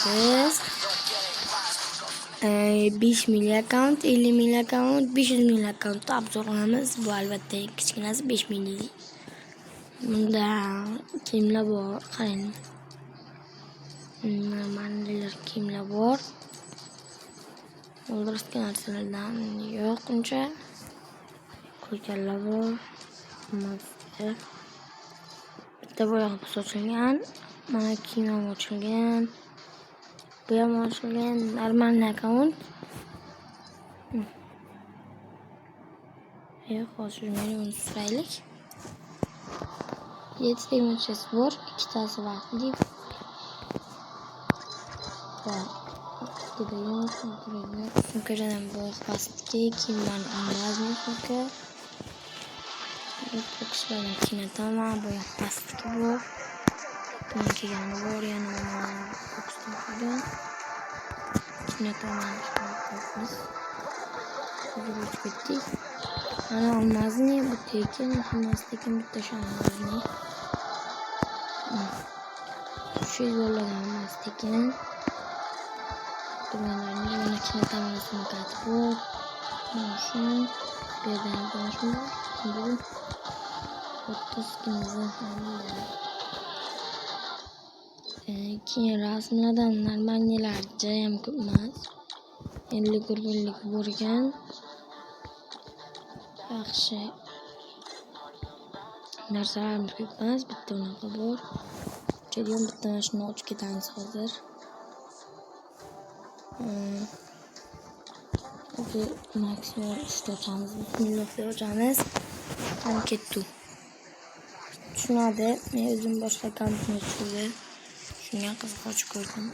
biz 5 milliy account, 50 milliy account, 500 milliy account obzor qilamiz. Bu albatta kichkinasi 5 milliy. Bunda kiyimlar bor, qarang. Normallar kiyimlar bor. O'ldirishga narsalardan yo'q uncha. Ko'rganlar bor. Bitta boyag'i ochilgan. Mana kiyim ham ochilgan. Bu ham ochilgan. Normal account. Hozir uni suraylik. 7 ta emochisi bor, ikkitasi vaqtli. Va sumkadan bu plastik kiyimlarni olamiz sumka. Bu kishilarning kinatama, bu plastik bor. Bunun kiyimi bor, yana boksdan qolgan. Kinatama biz o'chib ketdik. Mana olmazni bu tekin, hammasidan bitta shonlarni. Shu yo'llardan hammasidan Bunlarni yana kinatama sumkasi bor. Mana shu yerdan boshim. Bu 30 kinizdan keyin rasmlardan normalnilar jayam ko'p emas. 50 gurbinlik bo'lgan. Yaxshi. Narsalarimiz ko'p emas, bitta unaqa bor. Jadiyam bitta shuni ochib ketamiz hozir. Maksimum 3 ta ochamiz. Bismillah deb ochamiz. Ham ketdi. Tushunadi. Men o'zim boshqa kompani tushundim. Shunga qiziqib ko'rdim.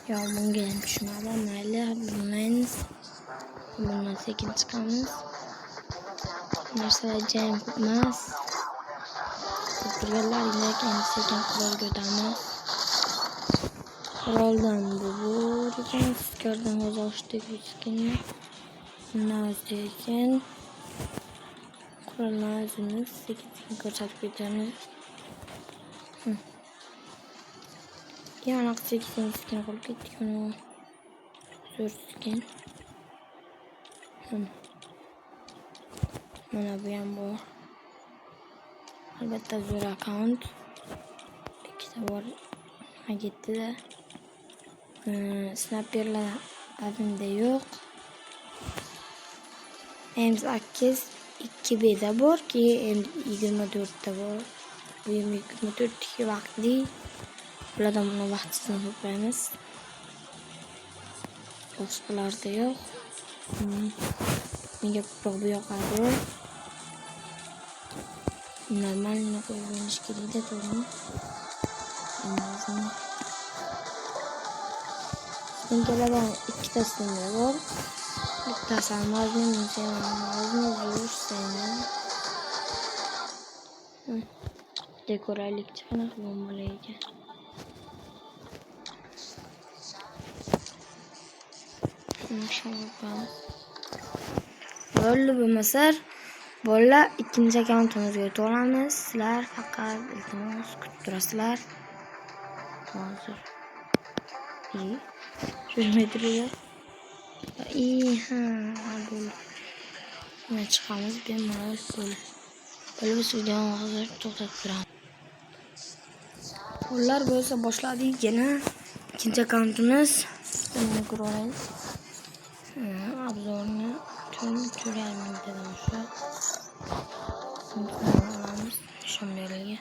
Yo, bunga ham tushunadi. Mayli, bilmaymiz. Bundan sekin chiqamiz. Narsalar jam ko'p emas. Qurollarga endi sekin qurolga o'tamiz. Quroldan bu ekan, skardan o'zashdik ekan. Nozdekin. Qurollar o'zimiz sekin ko'rsatib ketamiz. Yana sekin qilib ketdik uni. Zo'rsikin. Mana bu ham bor. Albatta zo'r account. Ikkita bor. Agitda. Snapperlar adimda yo'q. M8 2B da bor ki endi 24 da bor. Bu 24 ki vaqtli. Bulardan buni vaqtisini to'playmiz. Boshqalarda yo'q. Menga ko'proq bu yoqadi. Normalni qo'yish kerak-da, to'g'rimi? Bungalardan ikkitasini bor. Bittasi almazning, almazning zo'r dekoralik chiqana bombalaydi. Bo'ldi bo'lmasa, bolalar ikkinchi akkauntimizga o'tib olamiz. Sizlar faqat iltimos kutib turasizlar. Hozir. Shurmaydirlar. Bo'ldi. Mana chiqamiz, bemalol bo'ldi. Biz videoni hozir to'xtatib turamiz. Ular bo'lsa boshladik yana. İkinci akkauntimiz. Bunu koyalım. Obzorni tutuyorum dedim şu. Alamiz şunlarga.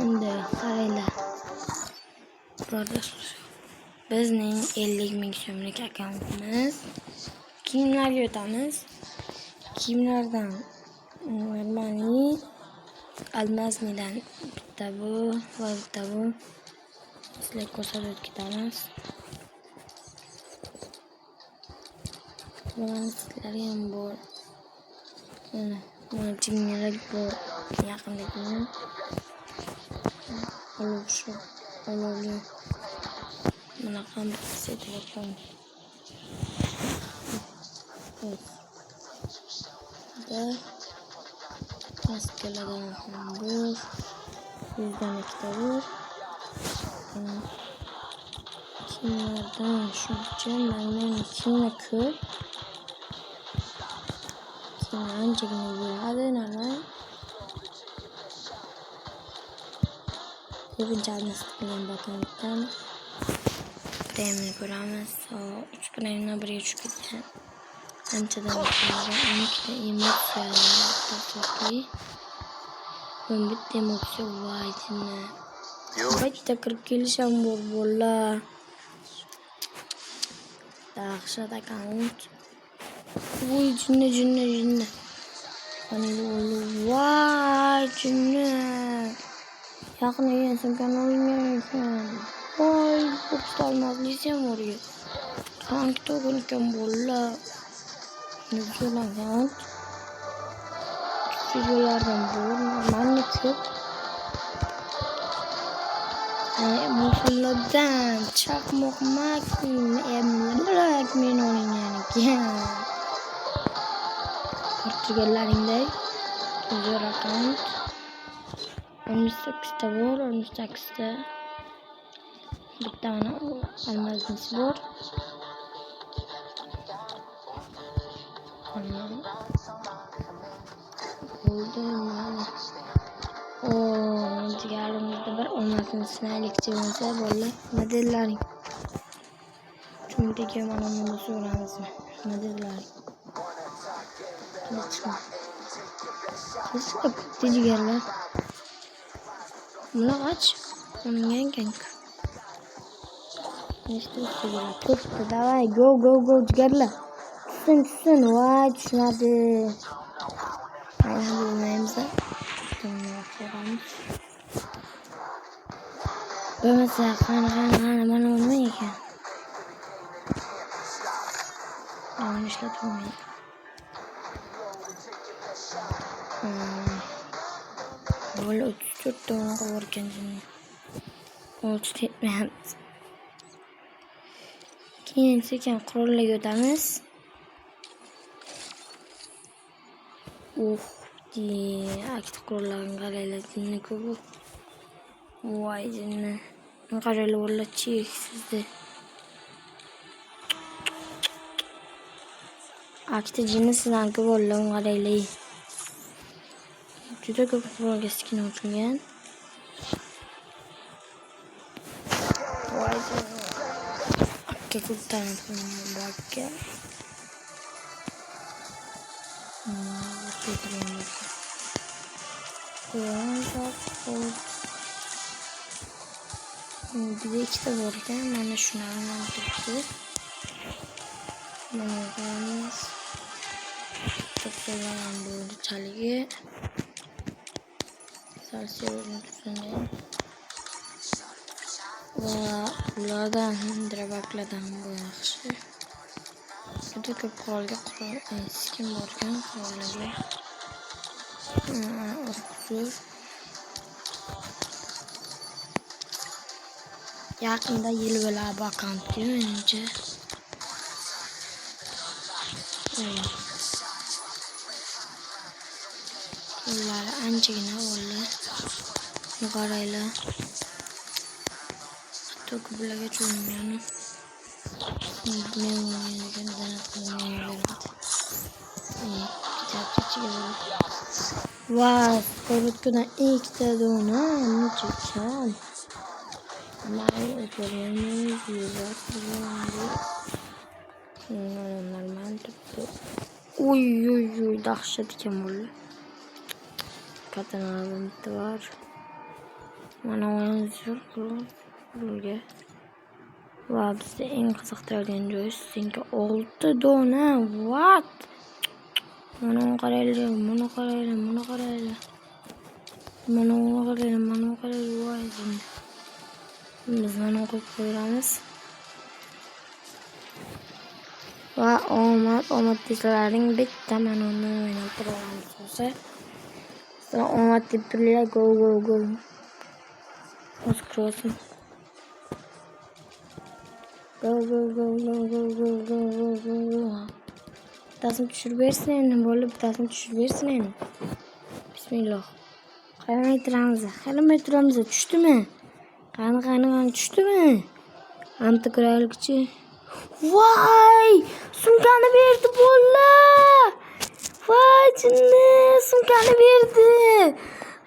Endi qaranglar. Arkadaşlar. Bizning 50 ming so'mlik akkauntimiz. Kiyimlarga o'tamiz. Kiyimlardan normalniy almaznidan bitta bu va bitta bu. Sizlarga ko'rsatib ketamiz. Sizlar ham bor. Mana jinnilar bor. Yaqindagini. Olovli. Mana ham telefon. Da maskalardan ham bor. Bizdan ikkita bor. Kimlerden düşüneceğim? Benden kimle kır? Kimle öncekine bir hadi nereden? Yapacağımız plan bakanlıktan. Premium kuramız. O 3 premium'la buraya çıkacağım. Önceden düşünüyorum. 12'de emosyonlar da çok iyi. Ben bitti emosyon vay dinle. Bitti 40 gelişen bol. Aşağıda count. Uy cünne. Hani oğlum vay cünne. Yakın eğlensin ben oynayayım. Vay çok olmaz lisem oraya. Kanki de oynayacağım bolla. Ne güzel lan count. Videolardan bol. Normal köp. Musulladan çakmak makmin emlak min oynayacağım. Portugallerinde güzel account. 18'de var, 18'de bir tane almazımız var. Oldu yani. Ooo, diğerlerimizde var. Olmasın sinirlikçiyse böyle. Ne dediler? Çünkü kemanımızı sorarız. Ne dediler? Hadi çıkma. Nasıl kapıttı ciğerler? Buna kaç? Onun yanken. İşte sigara. Tuttu davay go ciğerler. Tutsun vay düşmedi. Aynen bulmayımıza. Ben mesela kan bana olmuyor ki. Yanlışla tutmayın. Böyle 34 tane var kendini. Olçut etmeyem. Keyin kurulla götüremiz. Diye aktif kurulan karayla kobu. Vay dinle. Karayla valla çiğ sizde. Aktif cinesinden kobu karayla. Juda ko'p qurolga skin ochilgan. Voy akka ko'pdan bakka. Bir de ikkita bor ekan, mana shuni aylantiribdi. Mana ko'ramiz. To'plangan bo'ldi chaligi. Salsiyo'ni tushungan. Va ulardan drabakladan bu yaxshi. Juda ko'p qurolga skin bor ekan, qurollarga. Yaqinda yil bo'lar bu akkauntga menimcha. Ular anchagina bo'ldi. Qaraylar. Hatto ko'plarga cho'ngan. Men Vay, korkutkudan ikkita dona chiqqan. May o'tirganmiz, normal turibdi. Uy, dahshat ekan bo'ldi. Katanalar bitta bor. Mana o'yinchilar qurolga. Va bizda eng qiziqtiradigan joyi senga 6 dona. What? Mana qaraylar. Mana qaraylar. Voy. Biz mana qo'yib qo'yamiz. Va omad deslaring bitta mana uni o'ynab turamiz bo'lsa. Sonra omad deb turlar go. Crossing. Go. Bitasini tushirib bersin endi, bo'lib bitasini tushirib bersin endi. Bismillah. Qaramay turamiz. Tushdimi? Qani tushdimi? Antikralchi. Voy! Sumkani berdi bolalar. Voy, jinni, sumkani berdi.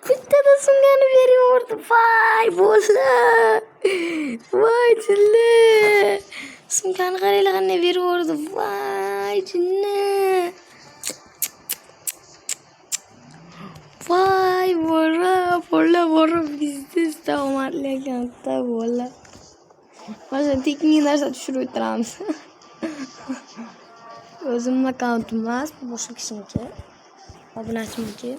Bittada sumkani beraverdi. Voy, bolalar. Voy, jinni. Sumkani qaranglar qanday beraverdi. Voy, jinni. Voy, bola biznes daomatli akkauntda bola. Mana teknik narsa tushirib o'tiramiz. O'zimning akkauntim emas, boshqa kishiniki. Obunachimniki.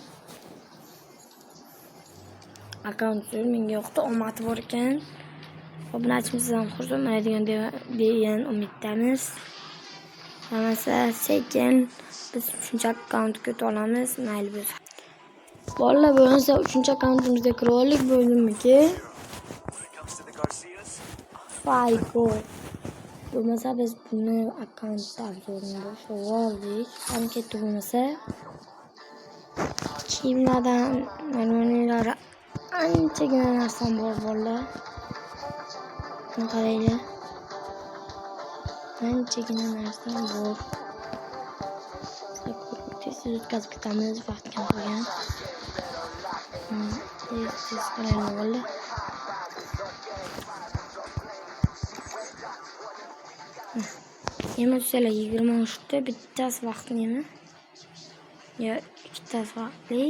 Akkaunt menga yoqdi, omadi bor ekan. Obunachimiz ham xursand, mana degan umiddamiz. Hammasi sekin biz 3-akkauntga o'ta olamiz, mayli bo'lsa. Bolalar bo'lsa 3-akkauntimizga kirib olik bo'ldimiki. Fayko. Bo'lmasa biz buni akkauntda obzorini boshlab oldik. Ham ketdi bo'lmasa. Kiyimlardan normalari anchagina narsam bor bolalar. Qaranglar. Anchagina narsam bor. Tez o'tkazib ketamiz, vaqt kam qolgan. Tez qaranglar bolalar. Yema tusalar 23 ta bittasi vaqtni yema. Ya ikkitasi vaqtli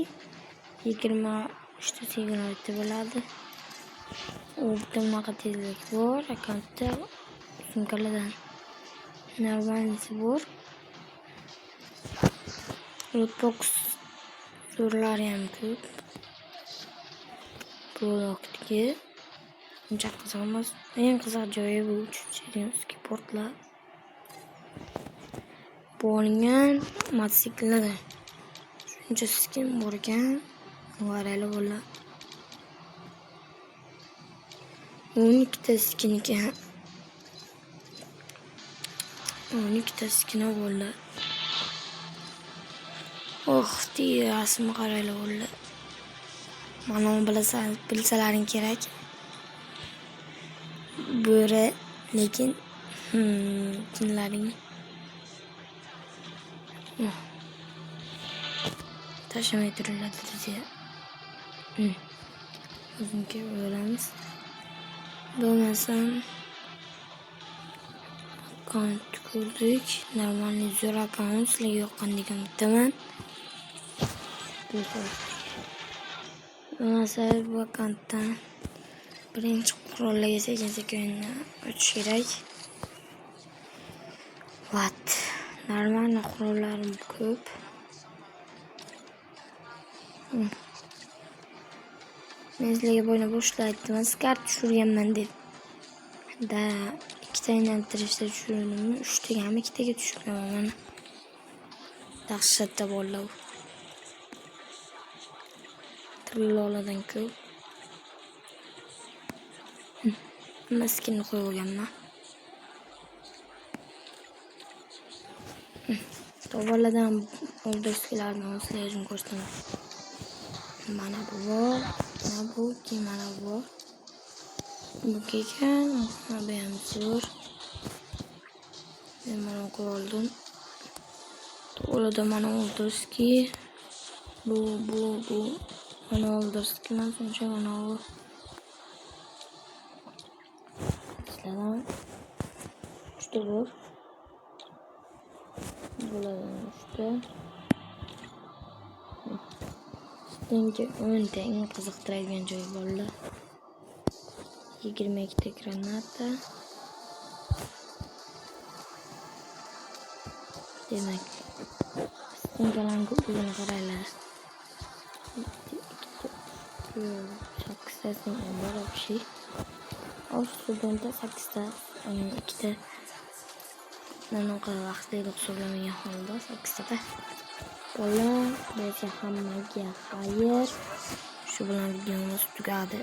23 ta 26 ta bo'ladi. U bitta bunaqa tezlik bor, akkauntda sumkalardan normalisi bor. Lootbox turlari ham ko'p. Produktga uncha qiziq emas. Eng qiziq joyi bu uchinchi portlar. Bo'lingan mototsikllarda shuncha skin bor ekan. Varaylar bo'lar. 12 ta skin ekan. 12 ta skin bo'lar. Oh, rasmni qaranglar bo'lar. Mana bilsalaring kerak. Bo'ri lekin jinlaring tashamay turinglar deb. O'zimga o'ylamiz. Bo'lmasam akkaunt ko'rdik. Normalniy zo'r akkaunt sizlarga yoqqandek umiddaman. Bo'lmasa bu akkauntdan birinchi qurollarga sekin o'tish kerak. Vat. Normalniy qurollarim ko'p. Men sizlarga bo'yna boshida aytdim, skart tushirganman deb. Da, 2 ta aylantirishda tushirdim, 3 tagami 2 taga tushirganman mana. Dahshatda bolalar. Trillolardan ko'p. Maskinni qo'yib olganman. To'g'riladan o'ldirishlarni sizlar uchun ko'rsataman. Mana bu bor, mana bu, mana bu bor. Bu kekan, bu ham zo'r. Men mana qo'ydim. To'g'rida mana o'ldirishki, bu mana o'ldirishki, mana shuncha mana bu. Sizlardan juda zo'r. Bulardan işte. Sizlarga 10 ta eng qiziqtiradigan joy bolalar. 22 ta granata. Demak, sumkalarning ko'pligini qaranglar. 8 ta sumka bor вообще. Ostida 8 ta, 2 ta nanoqa vaqtida hisoblamagan holda 8 ta. Bola, bersa hammaga xayr. Shu bilan videomiz tugadi.